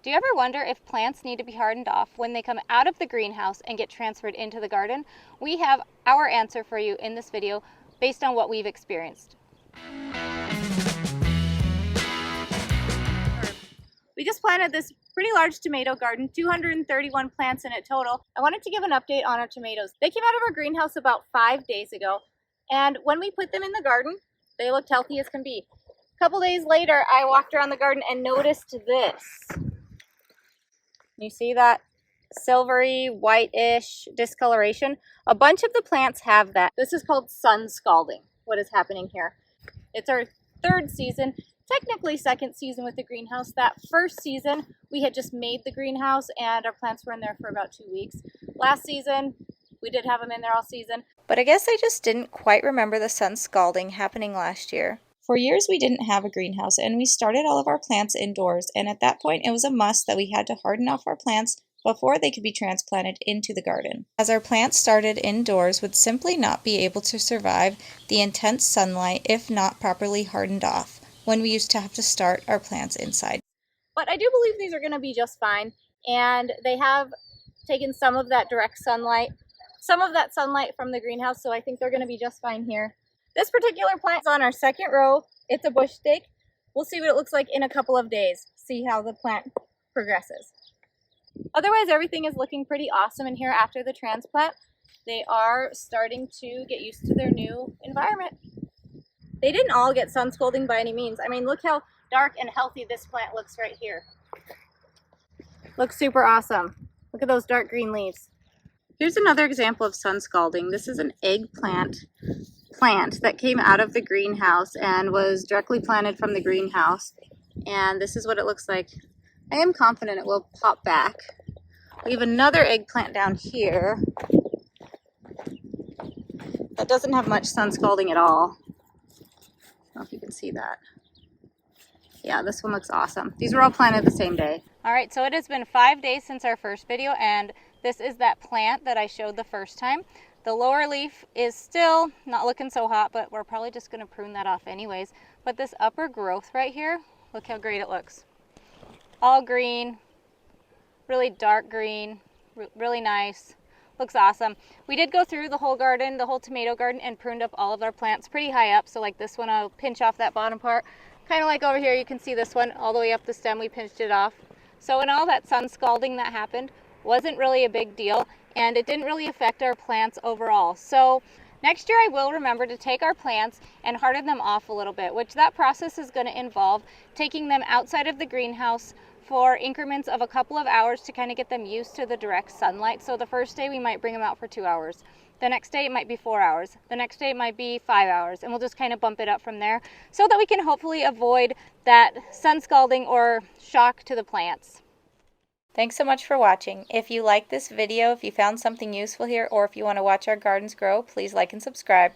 Do you ever wonder if plants need to be hardened off when they come out of the greenhouse and get transferred into the garden? We have our answer for you in this video based on what we've experienced. We just planted this pretty large tomato garden, 231 plants in it total. I wanted to give an update on our tomatoes. They came out of our greenhouse about 5 days ago, and when we put them in the garden, they looked healthy as can be. A couple days later, I walked around the garden and noticed this. You see that silvery, whitish discoloration? A bunch of the plants have that. This is called sun scalding, what is happening here. It's our third season, technically second season with the greenhouse. That first season, we had just made the greenhouse and our plants were in there for about 2 weeks. Last season, we did have them in there all season. But I guess I just didn't quite remember the sun scalding happening last year. For years, we didn't have a greenhouse, and we started all of our plants indoors, and at that point, it was a must that we had to harden off our plants before they could be transplanted into the garden, as our plants started indoors would simply not be able to survive the intense sunlight if not properly hardened off, when we used to have to start our plants inside. But I do believe these are going to be just fine, and they have taken some of that direct sunlight, some of that sunlight from the greenhouse, so I think they're going to be just fine here. This particular plant is on our second row. It's a bush stake. We'll see what it looks like in a couple of days, see how the plant progresses. Otherwise, everything is looking pretty awesome in here after the transplant. They are starting to get used to their new environment. They didn't all get sun scalding by any means. I mean, look how dark and healthy this plant looks right here. Looks super awesome. Look at those dark green leaves. Here's another example of sun scalding. This is an eggplant plant that came out of the greenhouse and was directly planted from the greenhouse. And this is what it looks like. I am confident it will pop back. We have another eggplant down here that doesn't have much sun scalding at all. I don't know if you can see that. Yeah, this one looks awesome. These were all planted the same day. All right, so it has been 5 days since our first video, and this is that plant that I showed the first time. The lower leaf is still not looking so hot, but we're probably just going to prune that off anyways. But this upper growth right here, look how great it looks. All green, really dark green, really nice. Looks awesome. We did go through the whole garden, the whole tomato garden, and pruned up all of our plants pretty high up. So like this one, I'll pinch off that bottom part. Kind of like over here, you can see this one all the way up the stem, we pinched it off. So in all that sun scalding that happened wasn't really a big deal, and it didn't really affect our plants overall. So next year I will remember to take our plants and harden them off a little bit, which that process is going to involve taking them outside of the greenhouse for increments of a couple of hours to kind of get them used to the direct sunlight. So the first day we might bring them out for 2 hours. The next day it might be 4 hours. The next day it might be 5 hours, and we'll just kind of bump it up from there so that we can hopefully avoid that sun scalding or shock to the plants. Thanks so much for watching. If you liked this video, if you found something useful here, or if you want to watch our gardens grow, please like and subscribe.